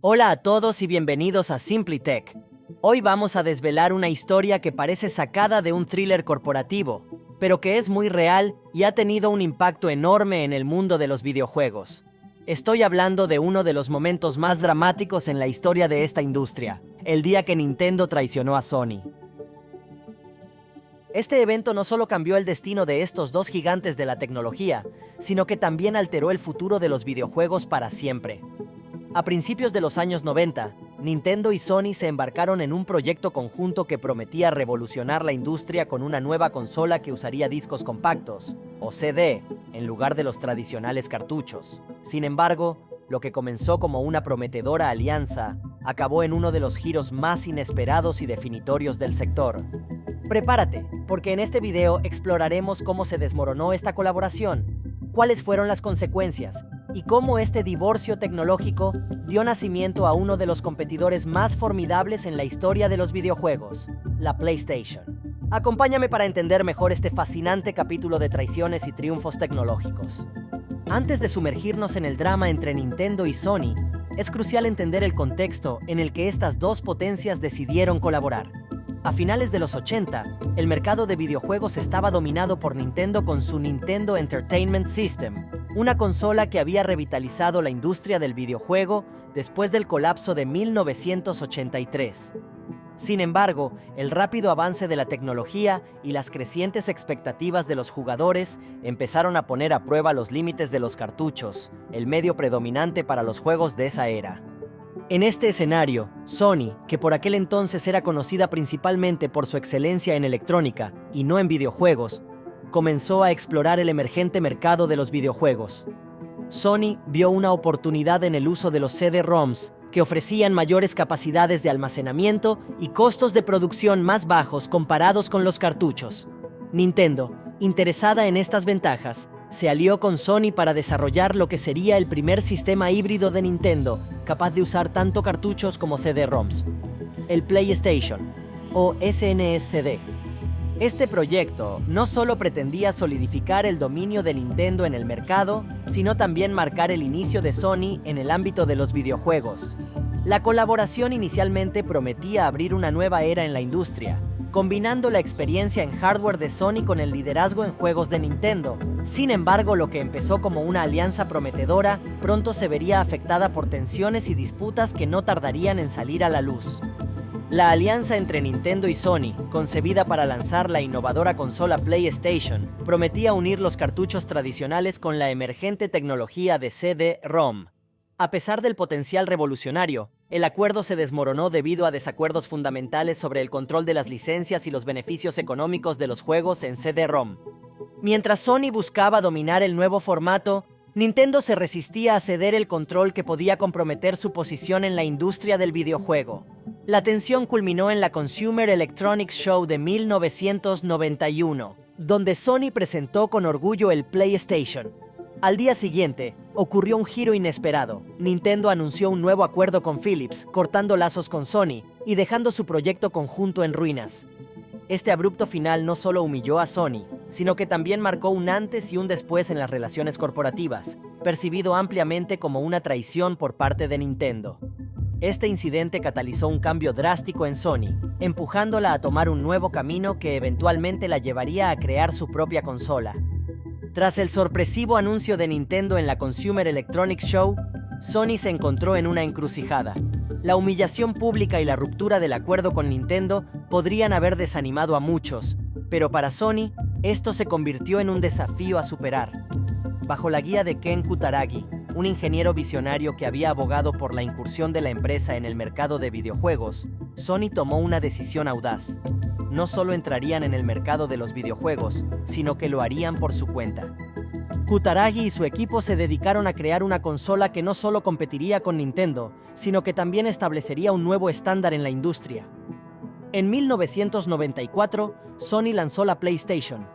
Hola a todos y bienvenidos a Simply Tech. Hoy vamos a desvelar una historia que parece sacada de un thriller corporativo, pero que es muy real y ha tenido un impacto enorme en el mundo de los videojuegos. Estoy hablando de uno de los momentos más dramáticos en la historia de esta industria, el día que Nintendo traicionó a Sony. Este evento no solo cambió el destino de estos dos gigantes de la tecnología, sino que también alteró el futuro de los videojuegos para siempre. A principios de los años 90, Nintendo y Sony se embarcaron en un proyecto conjunto que prometía revolucionar la industria con una nueva consola que usaría discos compactos, o CD, en lugar de los tradicionales cartuchos. Sin embargo, lo que comenzó como una prometedora alianza, acabó en uno de los giros más inesperados y definitorios del sector. Prepárate, porque en este video exploraremos cómo se desmoronó esta colaboración, cuáles fueron las consecuencias, y cómo este divorcio tecnológico dio nacimiento a uno de los competidores más formidables en la historia de los videojuegos, la PlayStation. Acompáñame para entender mejor este fascinante capítulo de traiciones y triunfos tecnológicos. Antes de sumergirnos en el drama entre Nintendo y Sony, es crucial entender el contexto en el que estas dos potencias decidieron colaborar. A finales de los 80, el mercado de videojuegos estaba dominado por Nintendo con su Nintendo Entertainment System, una consola que había revitalizado la industria del videojuego después del colapso de 1983. Sin embargo, el rápido avance de la tecnología y las crecientes expectativas de los jugadores empezaron a poner a prueba los límites de los cartuchos, el medio predominante para los juegos de esa era. En este escenario, Sony, que por aquel entonces era conocida principalmente por su excelencia en electrónica y no en videojuegos, comenzó a explorar el emergente mercado de los videojuegos. Sony vio una oportunidad en el uso de los CD-ROMs, que ofrecían mayores capacidades de almacenamiento y costos de producción más bajos comparados con los cartuchos. Nintendo, interesada en estas ventajas, se alió con Sony para desarrollar lo que sería el primer sistema híbrido de Nintendo, capaz de usar tanto cartuchos como CD-ROMs, el PlayStation, o SNES-CD. Este proyecto no solo pretendía solidificar el dominio de Nintendo en el mercado, sino también marcar el inicio de Sony en el ámbito de los videojuegos. La colaboración inicialmente prometía abrir una nueva era en la industria, combinando la experiencia en hardware de Sony con el liderazgo en juegos de Nintendo. Sin embargo, lo que empezó como una alianza prometedora, pronto se vería afectada por tensiones y disputas que no tardarían en salir a la luz. La alianza entre Nintendo y Sony, concebida para lanzar la innovadora consola PlayStation, prometía unir los cartuchos tradicionales con la emergente tecnología de CD-ROM. A pesar del potencial revolucionario, el acuerdo se desmoronó debido a desacuerdos fundamentales sobre el control de las licencias y los beneficios económicos de los juegos en CD-ROM. Mientras Sony buscaba dominar el nuevo formato, Nintendo se resistía a ceder el control que podía comprometer su posición en la industria del videojuego. La tensión culminó en la Consumer Electronics Show de 1991, donde Sony presentó con orgullo el PlayStation. Al día siguiente, ocurrió un giro inesperado. Nintendo anunció un nuevo acuerdo con Philips, cortando lazos con Sony y dejando su proyecto conjunto en ruinas. Este abrupto final no solo humilló a Sony, sino que también marcó un antes y un después en las relaciones corporativas, percibido ampliamente como una traición por parte de Nintendo. Este incidente catalizó un cambio drástico en Sony, empujándola a tomar un nuevo camino que eventualmente la llevaría a crear su propia consola. Tras el sorpresivo anuncio de Nintendo en la Consumer Electronics Show, Sony se encontró en una encrucijada. La humillación pública y la ruptura del acuerdo con Nintendo podrían haber desanimado a muchos, pero para Sony, esto se convirtió en un desafío a superar. Bajo la guía de Ken Kutaragi, un ingeniero visionario que había abogado por la incursión de la empresa en el mercado de videojuegos, Sony tomó una decisión audaz. No solo entrarían en el mercado de los videojuegos, sino que lo harían por su cuenta. Kutaragi y su equipo se dedicaron a crear una consola que no solo competiría con Nintendo, sino que también establecería un nuevo estándar en la industria. En 1994, Sony lanzó la PlayStation,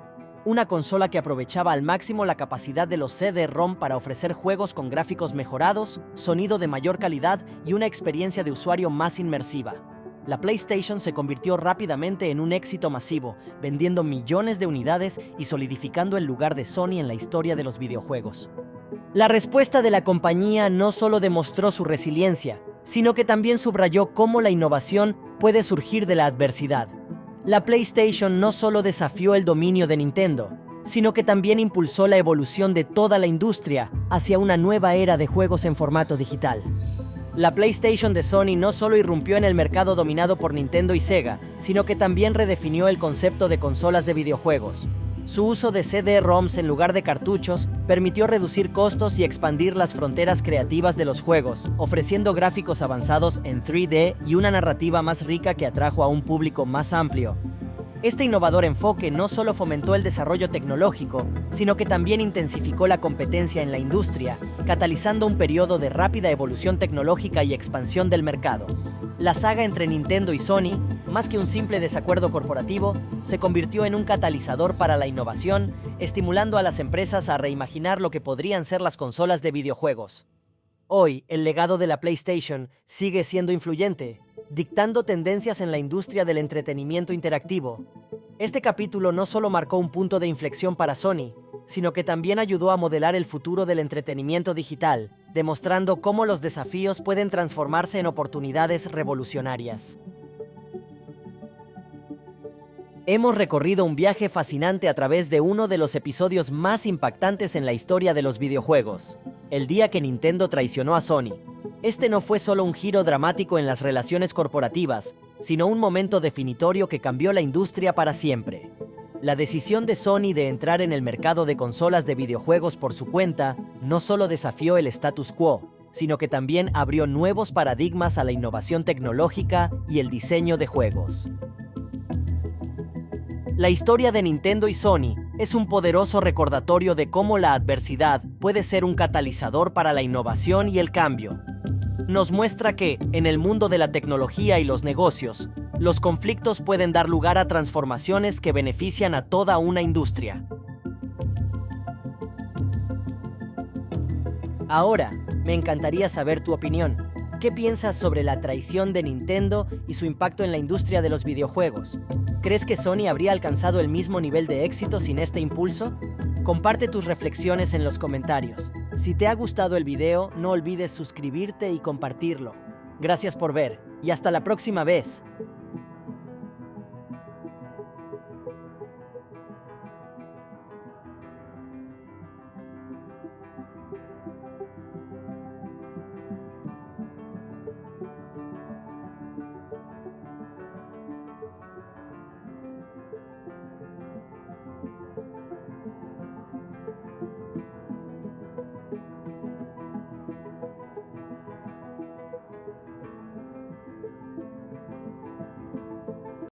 una consola que aprovechaba al máximo la capacidad de los CD-ROM para ofrecer juegos con gráficos mejorados, sonido de mayor calidad y una experiencia de usuario más inmersiva. La PlayStation se convirtió rápidamente en un éxito masivo, vendiendo millones de unidades y solidificando el lugar de Sony en la historia de los videojuegos. La respuesta de la compañía no solo demostró su resiliencia, sino que también subrayó cómo la innovación puede surgir de la adversidad. La PlayStation no solo desafió el dominio de Nintendo, sino que también impulsó la evolución de toda la industria hacia una nueva era de juegos en formato digital. La PlayStation de Sony no solo irrumpió en el mercado dominado por Nintendo y Sega, sino que también redefinió el concepto de consolas de videojuegos. Su uso de CD-ROMs en lugar de cartuchos permitió reducir costos y expandir las fronteras creativas de los juegos, ofreciendo gráficos avanzados en 3D y una narrativa más rica que atrajo a un público más amplio. Este innovador enfoque no solo fomentó el desarrollo tecnológico, sino que también intensificó la competencia en la industria, catalizando un periodo de rápida evolución tecnológica y expansión del mercado. La saga entre Nintendo y Sony, más que un simple desacuerdo corporativo, se convirtió en un catalizador para la innovación, estimulando a las empresas a reimaginar lo que podrían ser las consolas de videojuegos. Hoy, el legado de la PlayStation sigue siendo influyente, dictando tendencias en la industria del entretenimiento interactivo. Este capítulo no solo marcó un punto de inflexión para Sony, sino que también ayudó a modelar el futuro del entretenimiento digital, demostrando cómo los desafíos pueden transformarse en oportunidades revolucionarias. Hemos recorrido un viaje fascinante a través de uno de los episodios más impactantes en la historia de los videojuegos, el día que Nintendo traicionó a Sony. Este no fue solo un giro dramático en las relaciones corporativas, sino un momento definitorio que cambió la industria para siempre. La decisión de Sony de entrar en el mercado de consolas de videojuegos por su cuenta no solo desafió el status quo, sino que también abrió nuevos paradigmas a la innovación tecnológica y el diseño de juegos. La historia de Nintendo y Sony es un poderoso recordatorio de cómo la adversidad puede ser un catalizador para la innovación y el cambio. Nos muestra que, en el mundo de la tecnología y los negocios, los conflictos pueden dar lugar a transformaciones que benefician a toda una industria. Ahora, me encantaría saber tu opinión. ¿Qué piensas sobre la traición de Nintendo y su impacto en la industria de los videojuegos? ¿Crees que Sony habría alcanzado el mismo nivel de éxito sin este impulso? Comparte tus reflexiones en los comentarios. Si te ha gustado el video, no olvides suscribirte y compartirlo. Gracias por ver, y hasta la próxima vez.